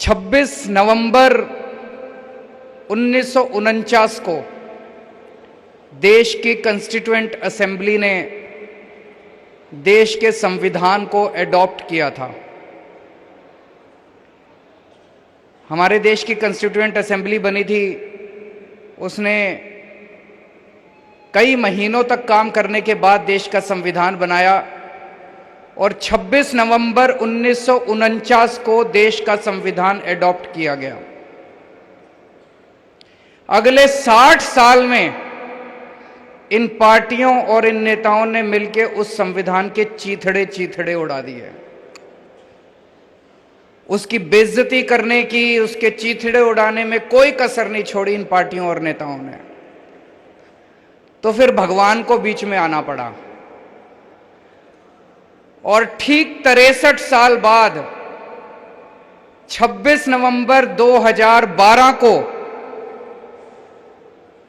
26 नवंबर 1949 को देश की कॉन्स्टिट्यूएंट असेंबली ने देश के संविधान को एडॉप्ट किया था। हमारे देश की कॉन्स्टिट्यूएंट असेंबली बनी थी, उसने कई महीनों तक काम करने के बाद देश का संविधान बनाया और 26 नवंबर 1949 को देश का संविधान एडॉप्ट किया गया। अगले 60 साल में इन पार्टियों और इन नेताओं ने मिलकर उस संविधान के चीथड़े उड़ा दिए। उसकी बेइज्जती करने की, उसके चीथड़े उड़ाने में कोई कसर नहीं छोड़ी इन पार्टियों और नेताओं ने। तो फिर भगवान को बीच में आना पड़ा और ठीक 63 साल बाद 26 नवंबर 2012 को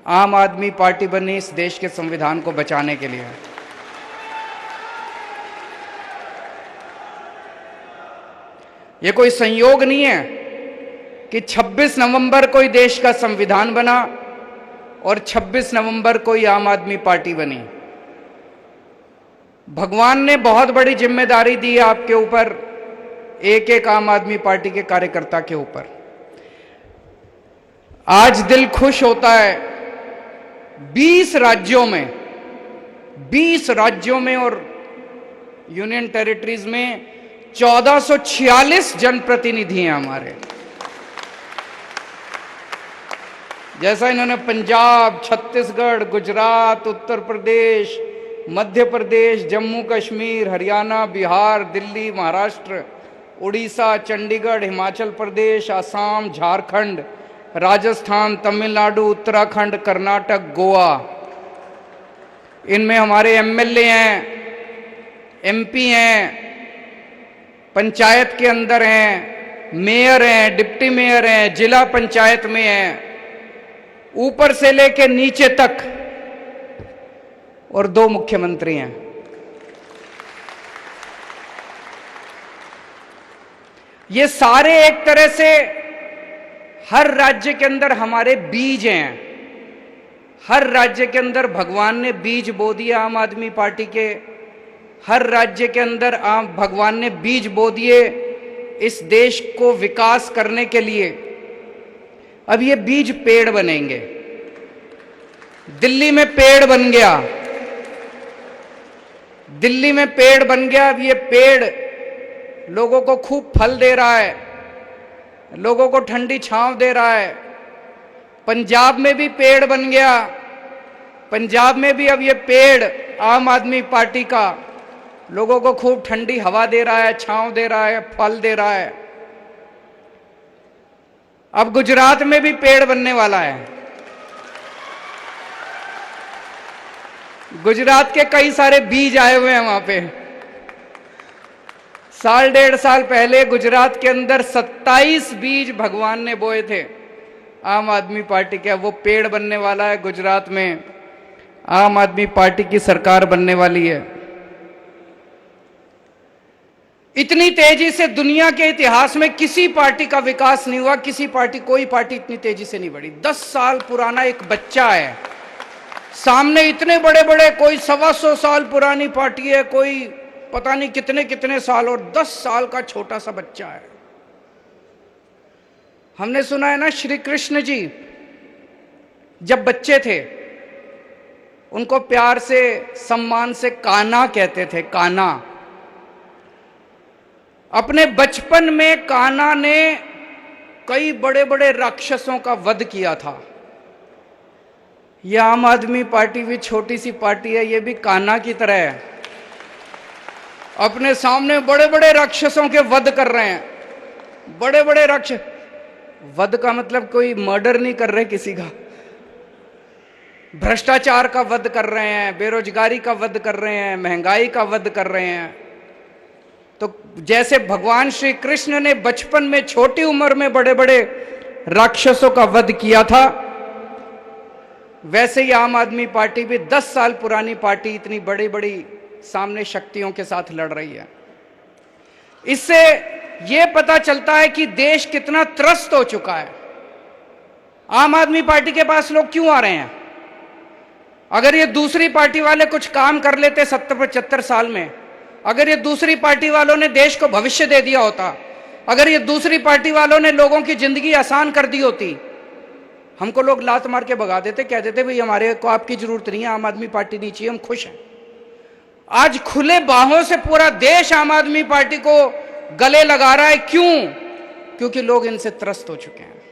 आम आदमी पार्टी बनी इस देश के संविधान को बचाने के लिए। यह कोई संयोग नहीं है कि 26 नवंबर को ही देश का संविधान बना और 26 नवंबर को ही आम आदमी पार्टी बनी। भगवान ने बहुत बड़ी जिम्मेदारी दी है आपके ऊपर, एक एक आम आदमी पार्टी के कार्यकर्ता के ऊपर। आज दिल खुश होता है 20 राज्यों में और यूनियन टेरिटरीज में 1446 जनप्रतिनिधि हैं हमारे। जैसा इन्होंने पंजाब, छत्तीसगढ़, गुजरात, उत्तर प्रदेश, मध्य प्रदेश, जम्मू कश्मीर, हरियाणा, बिहार, दिल्ली, महाराष्ट्र, उड़ीसा, चंडीगढ़, हिमाचल प्रदेश, असम, झारखंड, राजस्थान, तमिलनाडु, उत्तराखंड, कर्नाटक, गोवा, इनमें हमारे एमएलए हैं, एमपी हैं, पंचायत के अंदर हैं, मेयर हैं, डिप्टी मेयर हैं, जिला पंचायत में हैं, ऊपर से लेके नीचे तक, और 2 मुख्यमंत्री हैं। ये सारे एक तरह से हर राज्य के अंदर हमारे बीज हैं। हर राज्य के अंदर भगवान ने बीज बो दिए आम आदमी पार्टी के। हर राज्य के अंदर भगवान ने बीज बो दिए इस देश को विकास करने के लिए। अब ये बीज पेड़ बनेंगे। दिल्ली में पेड़ बन गया, दिल्ली में पेड़ बन गया। अब ये पेड़ लोगों को खूब फल दे रहा है, लोगों को ठंडी छांव दे रहा है। पंजाब में भी पेड़ बन गया, पंजाब में भी अब ये पेड़ आम आदमी पार्टी का लोगों को खूब ठंडी हवा दे रहा है, छांव दे रहा है, फल दे रहा है। अब गुजरात में भी पेड़ बनने वाला है। गुजरात के कई सारे बीज आए हुए हैं वहां पे। 1.5 साल पहले गुजरात के अंदर 27 बीज भगवान ने बोए थे आम आदमी पार्टी के। वो पेड़ बनने वाला है। गुजरात में आम आदमी पार्टी की सरकार बनने वाली है। इतनी तेजी से दुनिया के इतिहास में किसी पार्टी का विकास नहीं हुआ, कोई पार्टी इतनी तेजी से नहीं बढ़ी। 10 साल पुराना एक बच्चा है सामने, इतने बड़े बड़े, कोई 125 साल पुरानी पार्टी है, कोई पता नहीं कितने कितने साल, और 10 साल का छोटा सा बच्चा है। हमने सुना है ना, श्री कृष्ण जी जब बच्चे थे उनको प्यार से, सम्मान से कान्हा कहते थे, कान्हा। अपने बचपन में कान्हा ने कई बड़े बड़े राक्षसों का वध किया था। यह आम आदमी पार्टी भी छोटी सी पार्टी है, यह भी कान्हा की तरह है। अपने सामने बड़े बड़े राक्षसों के वध कर रहे हैं। बड़े बड़े राक्षस, वध का मतलब कोई मर्डर नहीं कर रहे किसी का, भ्रष्टाचार का वध कर रहे हैं, बेरोजगारी का वध कर रहे हैं, महंगाई का वध कर रहे हैं। तो जैसे भगवान श्री कृष्ण ने बचपन में, छोटी उम्र में बड़े बड़े राक्षसों का वध किया था, वैसे ही आम आदमी पार्टी भी 10 साल पुरानी पार्टी इतनी बड़ी बड़ी सामने शक्तियों के साथ लड़ रही है। इससे यह पता चलता है कि देश कितना त्रस्त हो चुका है। आम आदमी पार्टी के पास लोग क्यों आ रहे हैं? अगर ये दूसरी पार्टी वाले कुछ काम कर लेते 70-75 साल में, अगर ये दूसरी पार्टी वालों ने देश को भविष्य दे दिया होता, अगर ये दूसरी पार्टी वालों ने लोगों की जिंदगी आसान कर दी होती, हमको लोग लात मार के भगा देते, कह देते भाई हमारे को आपकी जरूरत नहीं है, आम आदमी पार्टी नहीं चाहिए, हम खुश हैं। आज खुले बाहों से पूरा देश आम आदमी पार्टी को गले लगा रहा है। क्यों? क्योंकि लोग इनसे त्रस्त हो चुके हैं।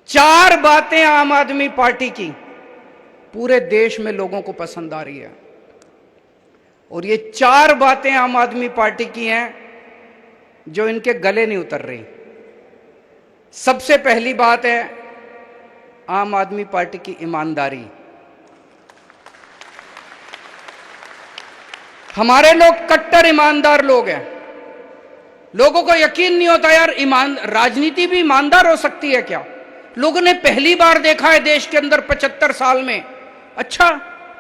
4 बातें आम आदमी पार्टी की पूरे देश में लोगों को पसंद आ रही है, और ये 4 बातें आम आदमी पार्टी की हैं जो इनके गले नहीं उतर रही। सबसे पहली बात है आम आदमी पार्टी की ईमानदारी। हमारे लोग कट्टर ईमानदार लोग हैं। लोगों को यकीन नहीं होता यार, राजनीति भी ईमानदार हो सकती है क्या? लोगों ने पहली बार देखा है देश के अंदर 75 साल में। अच्छा,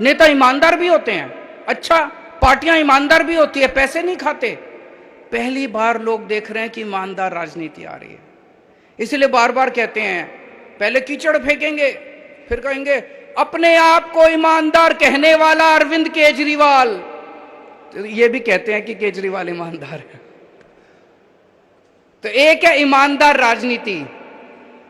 नेता ईमानदार भी होते हैं, अच्छा पार्टियां ईमानदार भी होती है, पैसे नहीं खाते। पहली बार लोग देख रहे हैं कि ईमानदार राजनीति आ रही है। इसलिए बार बार कहते हैं, पहले कीचड़ फेंकेंगे, फिर कहेंगे अपने आप को ईमानदार कहने वाला अरविंद केजरीवाल। तो ये भी कहते हैं कि केजरीवाल ईमानदार है। तो एक है ईमानदार राजनीति,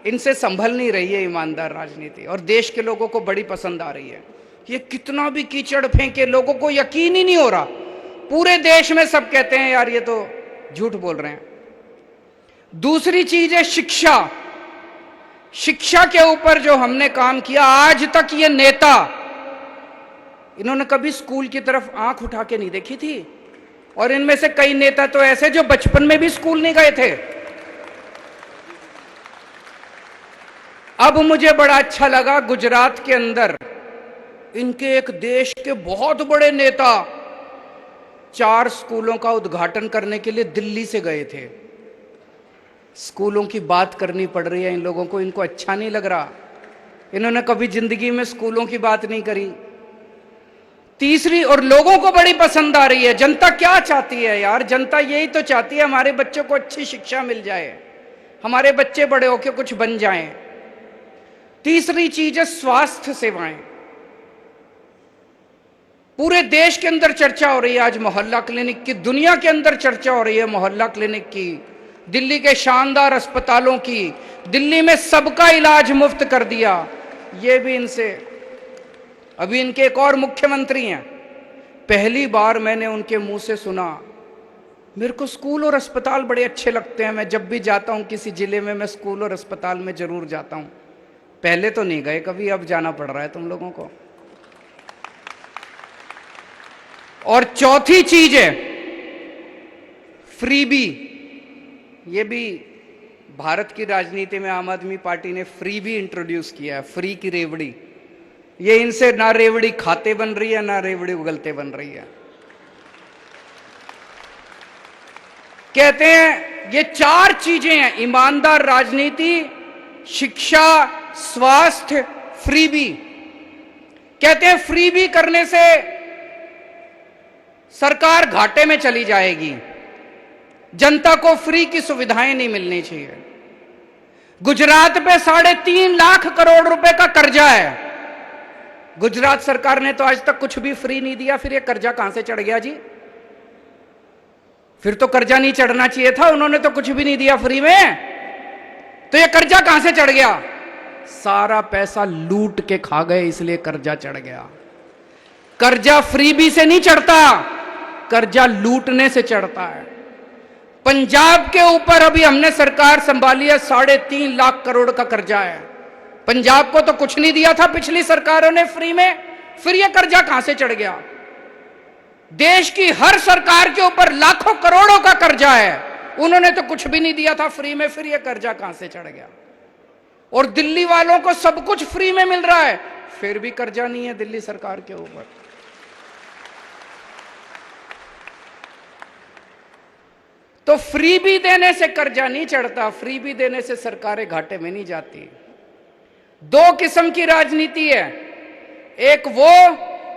इनसे संभल नहीं रही है ईमानदार राजनीति, और देश के लोगों को बड़ी पसंद आ रही है। ये कितना भी कीचड़ फेंके, लोगों को यकीन ही नहीं हो रहा। पूरे देश में सब कहते हैं यार ये तो झूठ बोल रहे हैं। दूसरी चीज है शिक्षा। शिक्षा के ऊपर जो हमने काम किया, आज तक ये नेता, इन्होंने कभी स्कूल की तरफ आंख उठा के नहीं देखी थी, और इनमें से कई नेता तो ऐसे जो बचपन में भी स्कूल नहीं गए थे। अब मुझे बड़ा अच्छा लगा, गुजरात के अंदर इनके एक देश के बहुत बड़े नेता 4 स्कूलों का उद्घाटन करने के लिए दिल्ली से गए थे। स्कूलों की बात करनी पड़ रही है इन लोगों को, इनको अच्छा नहीं लग रहा। इन्होंने कभी जिंदगी में स्कूलों की बात नहीं करी। तीसरी, और लोगों को बड़ी पसंद आ रही है। जनता क्या चाहती है यार? जनता यही तो चाहती है हमारे बच्चों को अच्छी शिक्षा मिल जाए, हमारे बच्चे बड़े होकर कुछ बन जाएं। तीसरी चीज है स्वास्थ्य सेवाएं। पूरे देश के अंदर चर्चा हो रही है आज मोहल्ला क्लिनिक की, दुनिया के अंदर चर्चा हो रही है मोहल्ला क्लिनिक की, दिल्ली के शानदार अस्पतालों की। दिल्ली में सबका इलाज मुफ्त कर दिया। ये भी इनसे, अभी इनके एक और मुख्यमंत्री हैं, पहली बार मैंने उनके मुंह से सुना, मेरे को स्कूल और अस्पताल बड़े अच्छे लगते हैं, मैं जब भी जाता हूं किसी जिले में मैं स्कूल और अस्पताल में जरूर जाता हूं। पहले तो नहीं गए कभी, अब जाना पड़ रहा है तुम लोगों को। और चौथी चीज है फ्रीबी। ये भी भारत की राजनीति में आम आदमी पार्टी ने फ्रीबी इंट्रोड्यूस किया है, फ्री की रेवड़ी। ये इनसे ना रेवड़ी खाते बन रही है, ना रेवड़ी उगलते बन रही है। कहते हैं ये 4 चीजें हैं, ईमानदार राजनीति, शिक्षा, स्वास्थ्य, फ्रीबी। कहते हैं फ्रीबी करने से सरकार घाटे में चली जाएगी, जनता को फ्री की सुविधाएं नहीं मिलनी चाहिए। गुजरात पे 3.5 लाख करोड़ रुपए का कर्जा है। गुजरात सरकार ने तो आज तक कुछ भी फ्री नहीं दिया, फिर ये कर्जा कहां से चढ़ गया जी? फिर तो कर्जा नहीं चढ़ना चाहिए था, उन्होंने तो कुछ भी नहीं दिया फ्री में, तो ये कर्जा कहां से चढ़ गया? सारा पैसा लूट के खा गए, इसलिए कर्जा चढ़ गया। कर्जा फ्रीबी से नहीं चढ़ता, कर्जा लूटने से चढ़ता है। पंजाब के ऊपर अभी हमने सरकार संभाली है, 3.5 लाख करोड़ का कर्जा है। पंजाब को तो कुछ नहीं दिया था पिछली सरकारों ने फ्री में, फिर यह कर्जा कहां से चढ़ गया? देश की हर सरकार के ऊपर लाखों करोड़ों का कर्जा है, उन्होंने तो कुछ भी नहीं दिया था फ्री में, फिर यह कर्जा कहां से चढ़ गया? और दिल्ली वालों को सब कुछ फ्री में मिल रहा है, फिर भी कर्जा नहीं है दिल्ली सरकार के ऊपर। तो फ्रीबी देने से कर्जा नहीं चढ़ता, फ्रीबी देने से सरकारें घाटे में नहीं जाती। 2 किस्म की राजनीति है, एक वो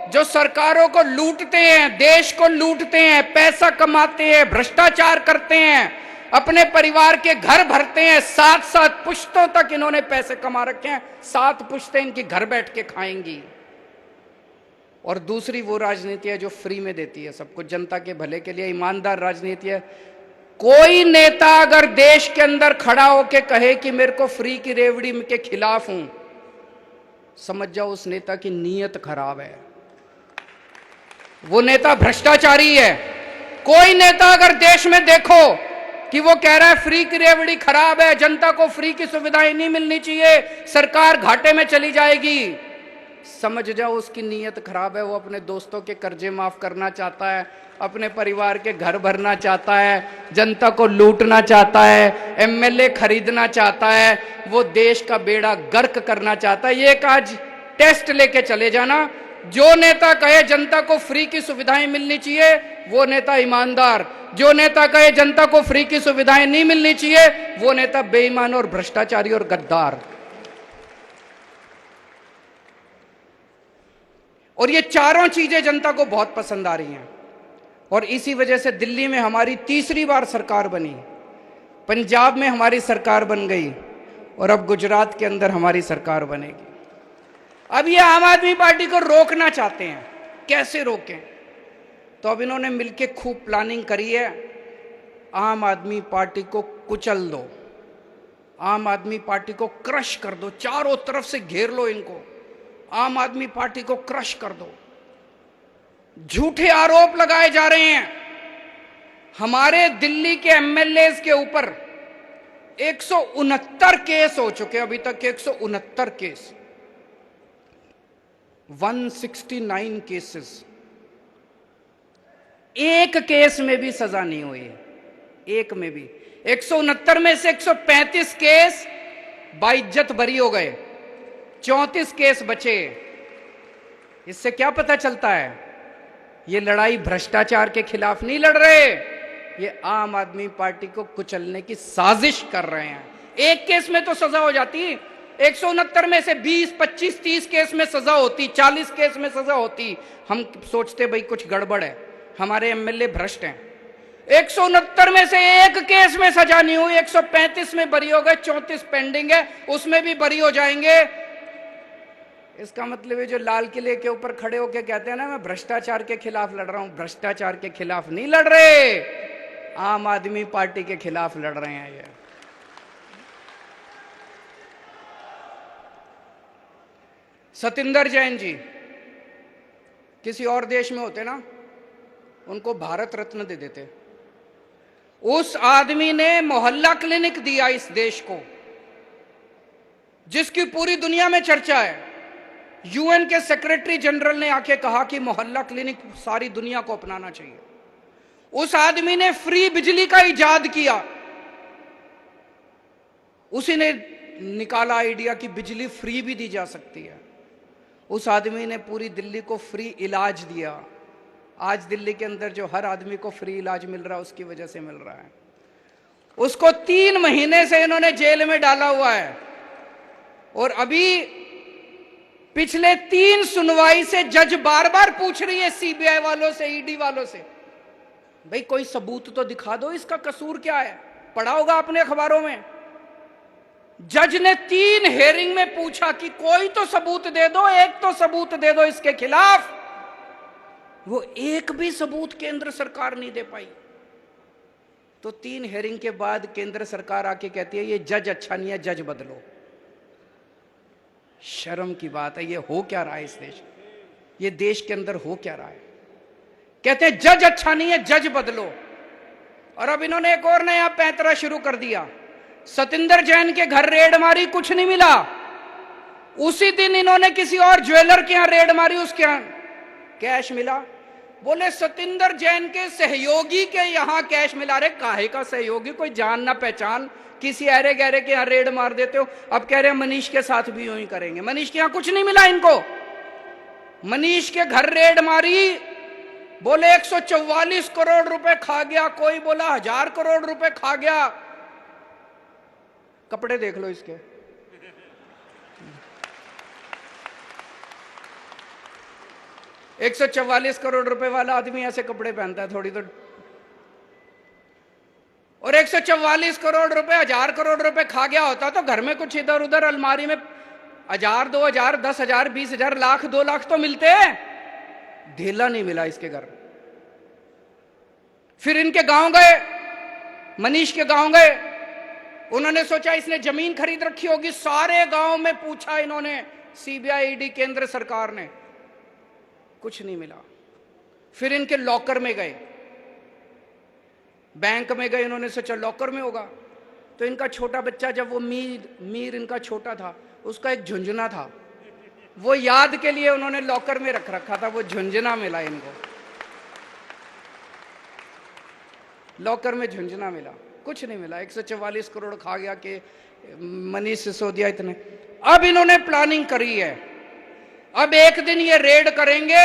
जो सरकारों को लूटते हैं, देश को लूटते हैं, पैसा कमाते हैं, भ्रष्टाचार करते हैं, अपने परिवार के घर भरते हैं, 7-7 पुश्तों तक इन्होंने पैसे कमा रखे हैं, 7 पुश्तें इनकी घर बैठ के खाएंगी। और दूसरी वो राजनीति है जो फ्री में देती है सबको, जनता के भले के लिए, ईमानदार राजनीति है। कोई नेता अगर देश के अंदर खड़ा होके कहे कि मेरे को फ्री की रेवड़ी के खिलाफ हूं, समझ जाओ उस नेता की नीयत खराब है, वो नेता भ्रष्टाचारी है। कोई नेता अगर देश में देखो कि वो कह रहा है फ्री की रेवड़ी खराब है, जनता को फ्री की सुविधाएं नहीं मिलनी चाहिए, सरकार घाटे में चली जाएगी, समझ जाओ उसकी नीयत खराब है। वो अपने दोस्तों के कर्जे माफ करना चाहता है, अपने परिवार के घर भरना चाहता है, जनता को लूटना चाहता है, एमएलए खरीदना चाहता है, वो देश का बेड़ा गर्क करना चाहता है। ये एक आज टेस्ट लेके चले जाना, जो नेता कहे जनता को फ्री की सुविधाएं मिलनी चाहिए वो नेता ईमानदार, जो नेता कहे जनता को फ्री की सुविधाएं नहीं मिलनी चाहिए वो नेता बेईमान और भ्रष्टाचारी और गद्दार। और ये चारों चीजें जनता को बहुत पसंद आ रही हैं, और इसी वजह से दिल्ली में हमारी तीसरी बार सरकार बनी, पंजाब में हमारी सरकार बन गई, और अब गुजरात के अंदर हमारी सरकार बनेगी। अब ये आम आदमी पार्टी को रोकना चाहते हैं, कैसे रोकें? तो अब इन्होंने मिलके खूब प्लानिंग करी है, आम आदमी पार्टी को कुचल दो, आम आदमी पार्टी को क्रश कर दो, चारों तरफ से घेर लो इनको, आम आदमी पार्टी को क्रश कर दो। झूठे आरोप लगाए जा रहे हैं, हमारे दिल्ली के एमएलएज के ऊपर 169 केस हो चुके, अभी तक के 169 केस, 169 केसेस, एक केस में भी सजा नहीं हुई है, एक में भी। 169 में से 135 केस बाइज्जत बरी हो गए, 34 केस बचे। इससे क्या पता चलता है? ये लड़ाई भ्रष्टाचार के खिलाफ नहीं लड़ रहे, ये आम आदमी पार्टी को कुचलने की साजिश कर रहे हैं। एक केस में तो सजा हो जाती, 169 में से 20, 25, 30 केस में सजा होती, 40 केस में सजा होती, हम सोचते भाई कुछ गड़बड़ है, हमारे एमएलए भ्रष्ट हैं। 169 में से एक केस में सजा नहीं हुई, 135 में बरी हो गए, 34 पेंडिंग है, उसमें भी बरी हो जाएंगे। इसका मतलब है जो लाल किले के ऊपर खड़े होकर कहते हैं ना मैं भ्रष्टाचार के खिलाफ लड़ रहा हूं, भ्रष्टाचार के खिलाफ नहीं लड़ रहे, आम आदमी पार्टी के खिलाफ लड़ रहे हैं। ये सतिंदर जैन जी किसी और देश में होते ना, उनको भारत रत्न दे देते। उस आदमी ने मोहल्ला क्लिनिक दिया इस देश को, जिसकी पूरी दुनिया में चर्चा है। यूएन के सेक्रेटरी जनरल ने आके कहा कि मोहल्ला क्लिनिक सारी दुनिया को अपनाना चाहिए। उस आदमी ने फ्री बिजली का इजाद किया, उसी ने निकाला आइडिया कि बिजली फ्री भी दी जा सकती है। उस आदमी ने पूरी दिल्ली को फ्री इलाज दिया। आज दिल्ली के अंदर जो हर आदमी को फ्री इलाज मिल रहा है उसकी वजह से मिल रहा है। उसको 3 महीने से इन्होंने जेल में डाला हुआ है, और अभी पिछले 3 सुनवाई से जज बार बार पूछ रही है सीबीआई वालों से, ईडी वालों से, भाई कोई सबूत तो दिखा दो, इसका कसूर क्या है? पढ़ा होगा आपने अखबारों में। जज ने 3 हेयरिंग में पूछा कि कोई तो सबूत दे दो, एक तो सबूत दे दो इसके खिलाफ। वो एक भी सबूत केंद्र सरकार नहीं दे पाई। तो 3 हेयरिंग के बाद केंद्र सरकार आके कहती है ये जज अच्छा नहीं है, जज बदलो। शर्म की बात है, ये हो क्या रहा है इस देश, ये देश के अंदर हो क्या रहा है? कहते हैं जज अच्छा नहीं है, जज बदलो। और अब इन्होंने एक और नया पैंतरा शुरू कर दिया। सतिंदर जैन के घर रेड मारी, कुछ नहीं मिला। उसी दिन इन्होंने किसी और ज्वेलर के यहां रेड मारी, उसके यहां कैश मिला। बोले सतिंदर जैन के सहयोगी के यहां कैश मिला। रे काहे का सहयोगी? कोई जान ना पहचान, किसी अरे गहरे के यहां रेड मार देते हो। अब कह रहे हैं मनीष के साथ भी यूं ही करेंगे। मनीष के यहां कुछ नहीं मिला इनको। मनीष के घर रेड मारी, बोले 144 करोड़ रुपए खा गया, कोई बोला 1000 करोड़ रुपए खा गया। कपड़े देख लो इसके। 144 करोड़ रुपए वाला आदमी ऐसे कपड़े पहनता है थोड़ी तो, और 144 करोड़ रुपए 1000 करोड़ रुपए खा गया होता तो घर में कुछ इधर उधर अलमारी में 1000 2000 10,000 20,000 लाख 2 लाख तो मिलते हैं। ढेला नहीं मिला इसके घर। फिर इनके गांव गए, मनीष के गांव गए, उन्होंने सोचा इसने जमीन खरीद रखी होगी, सारे गांव में पूछा इन्होंने, सीबीआई ईडी केंद्र सरकार ने, कुछ नहीं मिला। फिर इनके लॉकर में गए, बैंक में गए, इन्होंने सोचा लॉकर में होगा। तो इनका छोटा बच्चा, जब वो मीर इनका छोटा था, उसका एक झुंझुना था, वो याद के लिए उन्होंने लॉकर में रख रखा था, वो झुंझुना मिला इनको, लॉकर में झुंझुना मिला, कुछ नहीं मिला। 144 करोड़ खा गया कि मनीष सिसोदिया इतने। अब इन्होंने प्लानिंग करी है, अब एक दिन ये रेड करेंगे,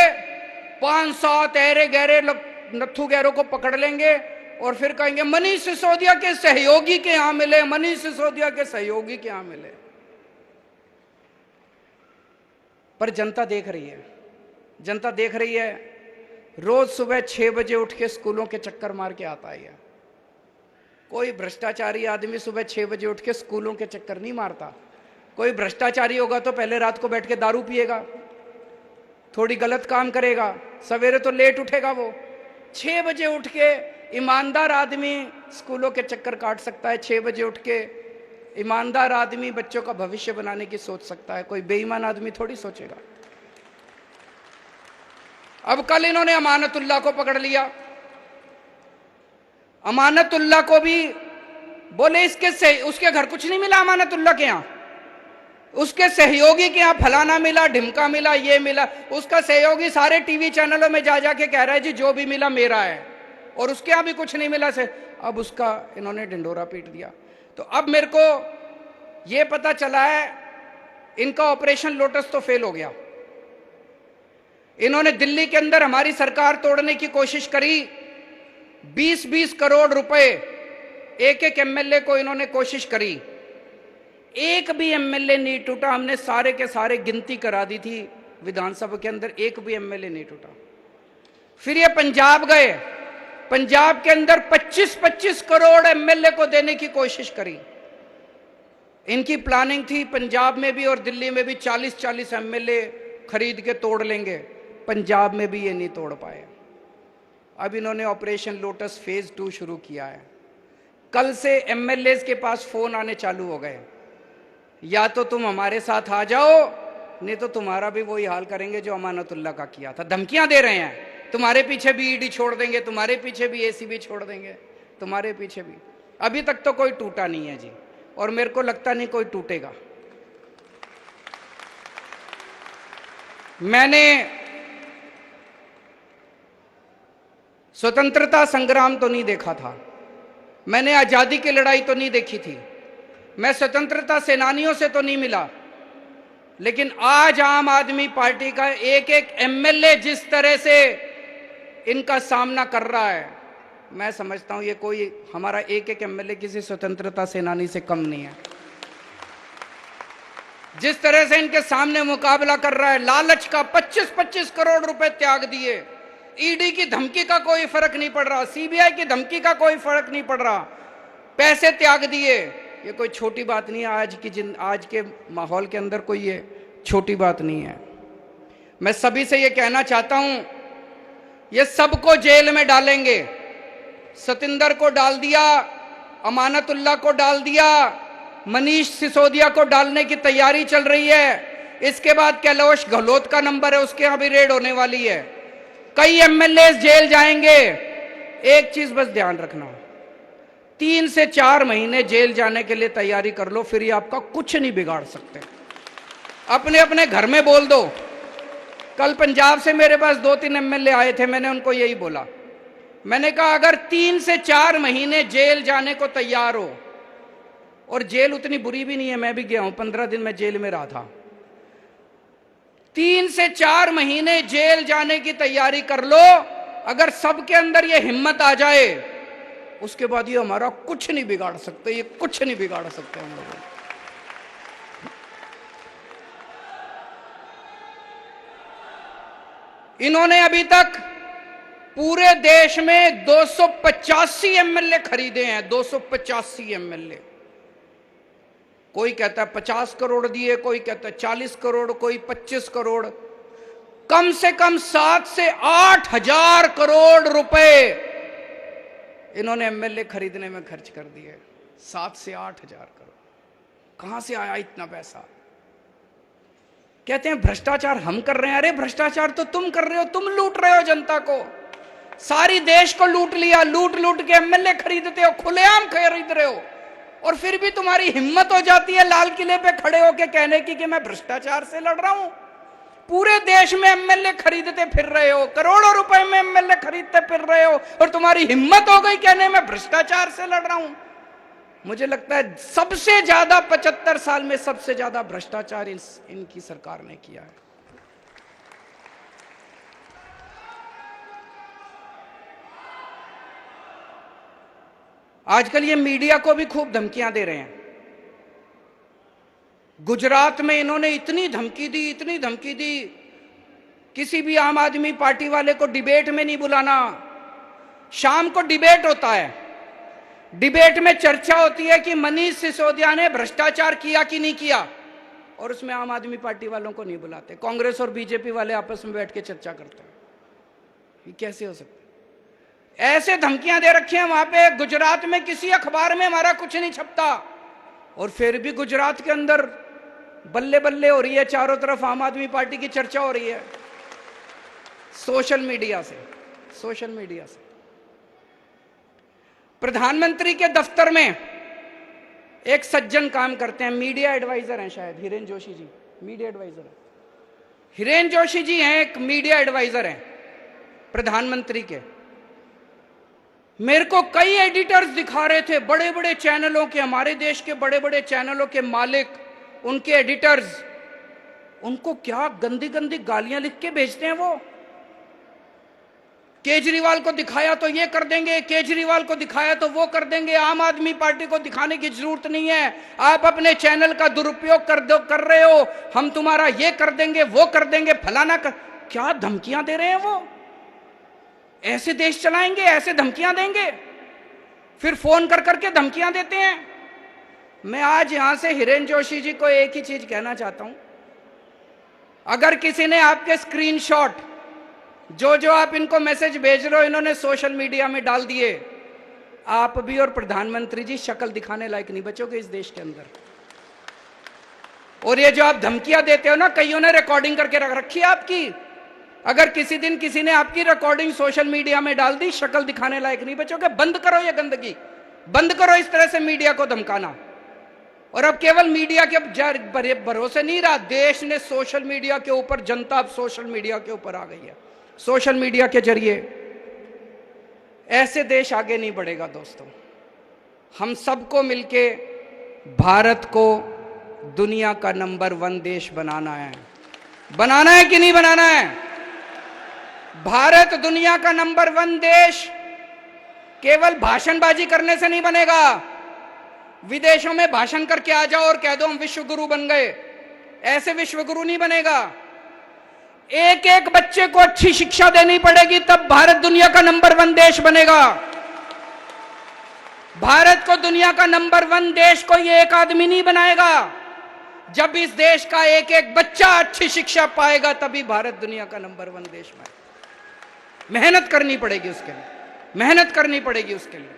5-7 ऐरे गहरे नत्थु गहरों को पकड़ लेंगे और फिर कहेंगे मनीष सिसोदिया के सहयोगी के यहां मिले, मनीष सिसोदिया के सहयोगी के यहां मिले। पर जनता देख रही है, जनता देख रही है। रोज सुबह 6 बजे उठ के स्कूलों के चक्कर मार के आता है। कोई भ्रष्टाचारी आदमी सुबह 6 बजे उठ के स्कूलों के चक्कर नहीं मारता। कोई भ्रष्टाचारी होगा तो पहले रात को बैठ के दारू पिएगा, थोड़ी गलत काम करेगा, सवेरे तो लेट उठेगा। वो 6 बजे उठ के ईमानदार आदमी स्कूलों के चक्कर काट सकता है। 6 बजे उठ के ईमानदार आदमी बच्चों का भविष्य बनाने की सोच सकता है, कोई बेईमान आदमी थोड़ी सोचेगा। अब कल इन्होंने अमानतुल्लाह को पकड़ लिया। अमानतुल्लाह को भी बोले इसके से उसके घर कुछ नहीं मिला, अमानतुल्लाह के यहां उसके सहयोगी के यहां फलाना मिला, ढिमका मिला, ये मिला। उसका सहयोगी सारे टीवी चैनलों में जा जाके कह रहा है जी जो भी मिला मेरा है, और उसके यहां भी कुछ नहीं मिला से। अब उसका इन्होंने ढिंडोरा पीट दिया। तो अब मेरे को यह पता चला है इनका ऑपरेशन लोटस तो फेल हो गया। इन्होंने दिल्ली के अंदर हमारी सरकार तोड़ने की कोशिश करी। 20-20 करोड़ रुपए एक एक एमएलए को इन्होंने कोशिश करी, एक भी एमएलए नहीं टूटा। हमने सारे के सारे गिनती करा दी थी विधानसभा के अंदर, एक भी एमएलए नहीं टूटा। फिर ये पंजाब गए, पंजाब के अंदर 25-25 करोड़ एमएलए को देने की कोशिश करी। इनकी प्लानिंग थी पंजाब में भी और दिल्ली में भी 40-40 एमएलए खरीद के तोड़ लेंगे। पंजाब में भी ये नहीं तोड़ पाए। अब इन्होंने ऑपरेशन लोटस फेज 2 शुरू किया है। कल से एमएलए के पास फोन आने चालू हो गए, या तो तुम हमारे साथ आ जाओ, नहीं तो तुम्हारा भी वही हाल करेंगे जो अमानतुल्लाह का किया था। धमकियां दे रहे हैं, तुम्हारे पीछे भी ईडी छोड़ देंगे, तुम्हारे पीछे भी एसीबी छोड़ देंगे, तुम्हारे पीछे भी। अभी तक तो कोई टूटा नहीं है जी, और मेरे को लगता नहीं कोई टूटेगा। मैंने स्वतंत्रता संग्राम तो नहीं देखा था, मैंने आजादी की लड़ाई तो नहीं देखी थी, मैं स्वतंत्रता सेनानियों से तो नहीं मिला, लेकिन आज आम आदमी पार्टी का एक एक एमएलए जिस तरह से इनका सामना कर रहा है, मैं समझता हूं ये कोई हमारा एक एक एमएलए किसी स्वतंत्रता सेनानी से कम नहीं है। जिस तरह से इनके सामने मुकाबला कर रहा है, लालच का 25-25 करोड़ रुपए त्याग दिए, ईडी की धमकी का कोई फर्क नहीं पड़ रहा, सीबीआई की धमकी का कोई फर्क नहीं पड़ रहा, पैसे त्याग दिए। ये कोई छोटी बात नहीं है। आज के माहौल के अंदर कोई ये छोटी बात नहीं है। मैं सभी से ये कहना चाहता हूं, ये सबको जेल में डालेंगे। सतिंदर को डाल दिया, अमानतुल्लाह को डाल दिया, मनीष सिसोदिया को डालने की तैयारी चल रही है। इसके बाद कैलाश गहलोत का नंबर है, उसके यहां भी रेड होने वाली है। कई एमएलए जेल जाएंगे। एक चीज बस ध्यान रखना, 3 से 4 महीने जेल जाने के लिए तैयारी कर लो, फिर ये आपका कुछ नहीं बिगाड़ सकते। अपने अपने घर में बोल दो। कल पंजाब से मेरे पास 2-3 एमएलए आए थे, मैंने उनको यही बोला, मैंने कहा अगर 3 से 4 महीने जेल जाने को तैयार हो, और जेल उतनी बुरी भी नहीं है, मैं भी गया हूं, 15 दिन मैं जेल में रहा था। 3 से 4 महीने जेल जाने की तैयारी कर लो। अगर सबके अंदर ये हिम्मत आ जाए, उसके बाद ये हमारा कुछ नहीं बिगाड़ सकते, ये कुछ नहीं बिगाड़ सकते हम लोग। इन्होंने अभी तक पूरे देश में 285 एमएलए खरीदे हैं, 285 एमएलए। कोई कहता है 50 करोड़ दिए, कोई कहता है 40 करोड़, कोई 25 करोड़। कम से कम 7 से 8 हजार करोड़ रुपए इन्होंने एमएलए खरीदने में खर्च कर दिए। 7 से 8 हजार करोड़। कहां से आया इतना पैसा? कहते हैं भ्रष्टाचार हम कर रहे हैं। अरे भ्रष्टाचार तो तुम कर रहे हो, तुम लूट रहे हो जनता को। सारी देश को लूट लिया, लूट लूट के एमएलए खरीदते हो, खुलेआम खरीद रहे हो। और फिर भी तुम्हारी हिम्मत हो जाती है लाल किले पे खड़े होके कहने की कि मैं भ्रष्टाचार से लड़ रहा हूं। पूरे देश में एमएलए खरीदते फिर रहे हो, करोड़ों रुपए में एमएलए खरीदते फिर रहे हो, और तुम्हारी हिम्मत हो गई कहने में भ्रष्टाचार से लड़ रहा हूं। मुझे लगता है सबसे ज्यादा 75 साल में सबसे ज्यादा भ्रष्टाचार इनकी सरकार ने किया है। आजकल ये मीडिया को भी खूब धमकियां दे रहे हैं। गुजरात में इन्होंने इतनी धमकी दी, इतनी धमकी दी, किसी भी आम आदमी पार्टी वाले को डिबेट में नहीं बुलाना। शाम को डिबेट होता है, डिबेट में चर्चा होती है कि मनीष सिसोदिया ने भ्रष्टाचार किया कि नहीं किया, और उसमें आम आदमी पार्टी वालों को नहीं बुलाते। कांग्रेस और बीजेपी वाले आपस में बैठ के चर्चा करते हैं। ये कैसे हो सकता है? ऐसे धमकियां दे रखी हैं वहां पे। गुजरात में किसी अखबार में हमारा कुछ नहीं छपता, और फिर भी गुजरात के अंदर बल्ले बल्ले हो रही है, चारों तरफ आम आदमी पार्टी की चर्चा हो रही है। सोशल मीडिया से, सोशल मीडिया से। प्रधानमंत्री के दफ्तर में एक सज्जन काम करते हैं, मीडिया एडवाइजर हैं शायद, हिरेन जोशी जी मीडिया एडवाइजर है। हिरेन जोशी जी हैं, एक मीडिया एडवाइजर हैं प्रधानमंत्री के। मेरे को कई एडिटर्स दिखा रहे थे, बड़े बड़े चैनलों के, हमारे देश के बड़े बड़े चैनलों के मालिक, उनके एडिटर्स, उनको क्या गंदी गंदी गालियां लिख के भेजते हैं वो। केजरीवाल को दिखाया तो ये कर देंगे, केजरीवाल को दिखाया तो वो कर देंगे, आम आदमी पार्टी को दिखाने की जरूरत नहीं है, आप अपने चैनल का दुरुपयोग कर रहे हो, हम तुम्हारा ये कर देंगे, वो कर देंगे, फलाना कर। क्या धमकियां दे रहे हैं वो? ऐसे देश चलाएंगे? ऐसे धमकियां देंगे? फिर फोन कर करके धमकियां देते हैं। मैं आज यहां से हिरेन जोशी जी को एक ही चीज कहना चाहता हूं, अगर किसी ने आपके स्क्रीनशॉट जो आप इनको मैसेज भेज रहे हो इन्होंने सोशल मीडिया में डाल दिए, आप भी और प्रधानमंत्री जी शक्ल दिखाने लायक नहीं बचोगे इस देश के अंदर। और ये जो आप धमकियां देते हो ना, कईयों ने रिकॉर्डिंग करके रख रखी है आपकी। अगर किसी दिन किसी ने आपकी रिकॉर्डिंग सोशल मीडिया में डाल दी, शक्ल दिखाने लायक नहीं बचोगे। बंद करो ये गंदगी, बंद करो इस तरह से मीडिया को धमकाना। और अब केवल मीडिया के भरोसे नहीं रहा, देश ने सोशल मीडिया के ऊपर, जनता अब सोशल मीडिया के ऊपर आ गई है। सोशल मीडिया के जरिए ऐसे देश आगे नहीं बढ़ेगा दोस्तों। हम सबको मिलके भारत को दुनिया का नंबर 1 देश बनाना है। बनाना है कि नहीं बनाना है? भारत दुनिया का नंबर 1 देश केवल भाषणबाजी करने से नहीं बनेगा। विदेशों में भाषण करके आ जाओ और कह दो हम विश्व गुरु बन गए, ऐसे विश्व गुरु नहीं बनेगा। एक एक बच्चे को अच्छी शिक्षा देनी पड़ेगी, तब भारत दुनिया का नंबर 1 देश बनेगा। भारत को दुनिया का नंबर 1 देश कोई एक आदमी नहीं बनाएगा। जब इस देश का एक एक बच्चा अच्छी शिक्षा पाएगा तभी भारत दुनिया का नंबर 1 देश बनेगा। मेहनत करनी पड़ेगी उसके लिए, मेहनत करनी पड़ेगी उसके लिए।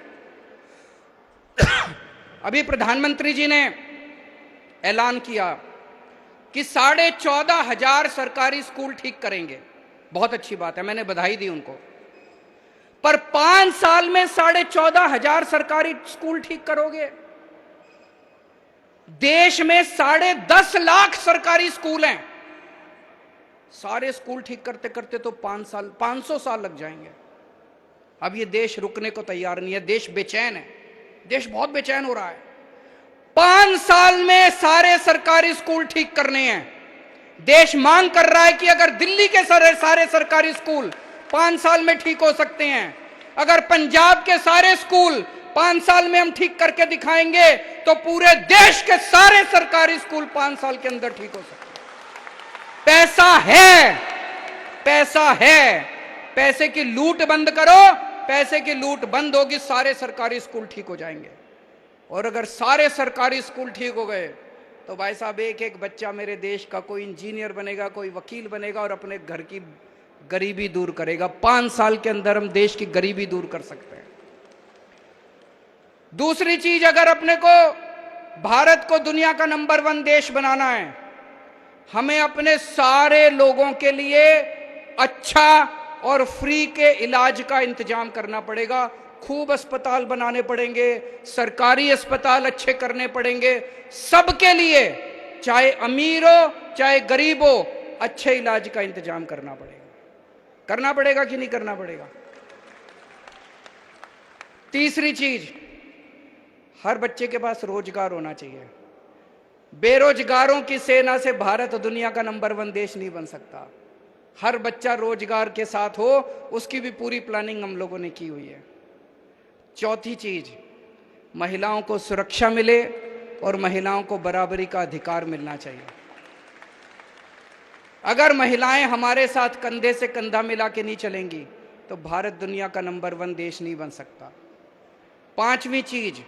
अभी प्रधानमंत्री जी ने ऐलान किया कि 14,500 सरकारी स्कूल ठीक करेंगे। बहुत अच्छी बात है, मैंने बधाई दी उनको। पर 5 साल में 14,500 सरकारी स्कूल ठीक करोगे? देश में 10.5 लाख सरकारी स्कूल हैं। सारे स्कूल ठीक करते करते तो 500 साल लग जाएंगे। अब ये देश रुकने को तैयार नहीं है, देश बेचैन है, देश बहुत बेचैन हो रहा है। 5 साल में सारे सरकारी स्कूल ठीक करने हैं। देश मांग कर रहा है कि अगर दिल्ली के सारे सरकारी स्कूल 5 साल में ठीक हो सकते हैं, अगर पंजाब के सारे स्कूल 5 साल में हम ठीक करके दिखाएंगे, तो पूरे देश के सारे सरकारी स्कूल 5 साल के अंदर ठीक हो सकते हैं। पैसा है, पैसा है, पैसे की लूट बंद करो, पैसे की लूट बंद होगी, सारे सरकारी स्कूल ठीक हो जाएंगे। और अगर सारे सरकारी स्कूल ठीक हो गए तो भाई साहब एक एक बच्चा मेरे देश का कोई इंजीनियर बनेगा, कोई वकील बनेगा और अपने घर की गरीबी दूर करेगा। 5 साल के अंदर हम देश की गरीबी दूर कर सकते हैं। दूसरी चीज, अगर अपने को भारत को दुनिया का नंबर 1 देश बनाना है, हमें अपने सारे लोगों के लिए अच्छा और फ्री के इलाज का इंतजाम करना पड़ेगा। खूब अस्पताल बनाने पड़ेंगे, सरकारी अस्पताल अच्छे करने पड़ेंगे, सबके लिए, चाहे अमीर हो चाहे गरीब हो, अच्छे इलाज का इंतजाम करना पड़ेगा। करना पड़ेगा कि नहीं करना पड़ेगा? तीसरी चीज, हर बच्चे के पास रोजगार होना चाहिए। बेरोजगारों की सेना से भारत दुनिया का नंबर 1 देश नहीं बन सकता। हर बच्चा रोजगार के साथ हो, उसकी भी पूरी प्लानिंग हम लोगों ने की हुई है। चौथी चीज, महिलाओं को सुरक्षा मिले और महिलाओं को बराबरी का अधिकार मिलना चाहिए। अगर महिलाएं हमारे साथ कंधे से कंधा मिला के नहीं चलेंगी तो भारत दुनिया का नंबर 1 देश नहीं बन सकता। पांचवी चीज,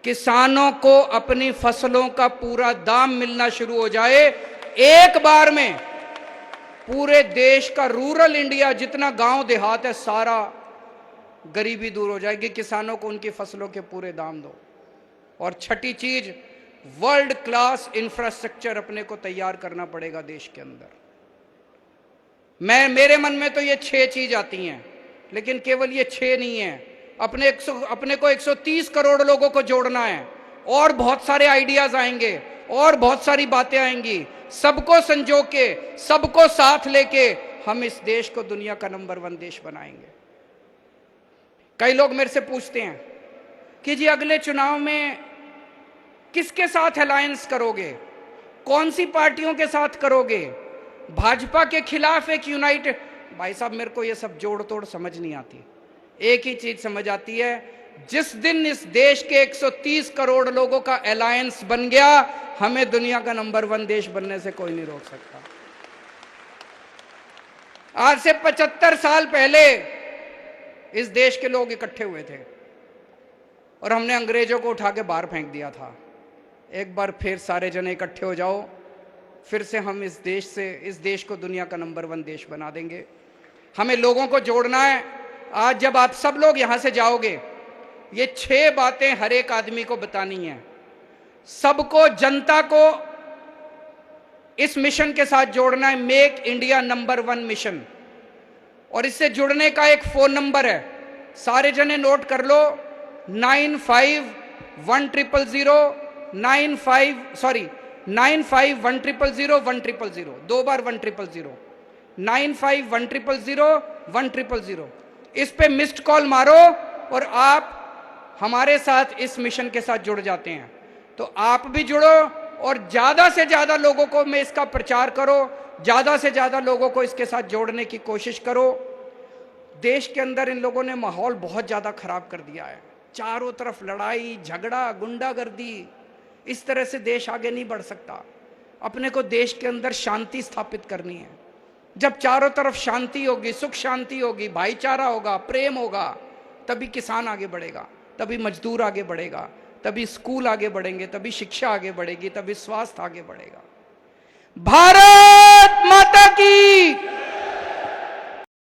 किसानों को अपनी फसलों का पूरा दाम मिलना शुरू हो जाए। एक बार में पूरे देश का, रूरल इंडिया जितना गांव देहात है, सारा गरीबी दूर हो जाएगी। किसानों को उनकी फसलों के पूरे दाम दो। और छठी चीज, वर्ल्ड क्लास इंफ्रास्ट्रक्चर अपने को तैयार करना पड़ेगा देश के अंदर। मेरे मन में तो ये 6 चीज आती हैं, लेकिन केवल ये 6 नहीं है। अपने को 130 करोड़ लोगों को जोड़ना है, और बहुत सारे आइडियाज आएंगे और बहुत सारी बातें आएंगी। सबको संजो के, सबको साथ लेके हम इस देश को दुनिया का नंबर 1 देश बनाएंगे। कई लोग मेरे से पूछते हैं कि जी अगले चुनाव में किसके साथ अलायंस करोगे, कौन सी पार्टियों के साथ करोगे, भाजपा के खिलाफ एक यूनाइटेड। भाई साहब, मेरे को ये सब जोड़ तोड़ समझ नहीं आती। एक ही चीज समझ आती है, जिस दिन इस देश के 130 करोड़ लोगों का अलायंस बन गया, हमें दुनिया का नंबर 1 देश बनने से कोई नहीं रोक सकता। आज से 75 साल पहले इस देश के लोग इकट्ठे हुए थे और हमने अंग्रेजों को उठा के बाहर फेंक दिया था। एक बार फिर सारे जने इकट्ठे हो जाओ, फिर से हम इस देश को दुनिया का नंबर 1 देश बना देंगे। हमें लोगों को जोड़ना है। आज जब आप सब लोग यहां से जाओगे, ये 6 बातें हर एक आदमी को बतानी है। सबको, जनता को इस मिशन के साथ जोड़ना है, मेक इंडिया नंबर 1 मिशन। और इससे जुड़ने का एक फोन नंबर है, सारे जने नोट कर लो, 95-100-100, 2 बार 100, 95-100-100। इस पे मिस्ड कॉल मारो और आप हमारे साथ इस मिशन के साथ जुड़ जाते हैं। तो आप भी जुड़ो और ज्यादा से ज्यादा लोगों को में इसका प्रचार करो, ज्यादा से ज्यादा लोगों को इसके साथ जोड़ने की कोशिश करो। देश के अंदर इन लोगों ने माहौल बहुत ज्यादा खराब कर दिया है। चारों तरफ लड़ाई झगड़ा गुंडागर्दी, इस तरह से देश आगे नहीं बढ़ सकता। अपने को देश के अंदर शांति स्थापित करनी है। जब चारों तरफ शांति होगी, सुख शांति होगी, भाईचारा होगा, प्रेम होगा, तभी किसान आगे बढ़ेगा, तभी मजदूर आगे बढ़ेगा, तभी स्कूल आगे बढ़ेंगे, तभी शिक्षा आगे बढ़ेगी, तभी स्वास्थ्य आगे बढ़ेगा। भारत माता की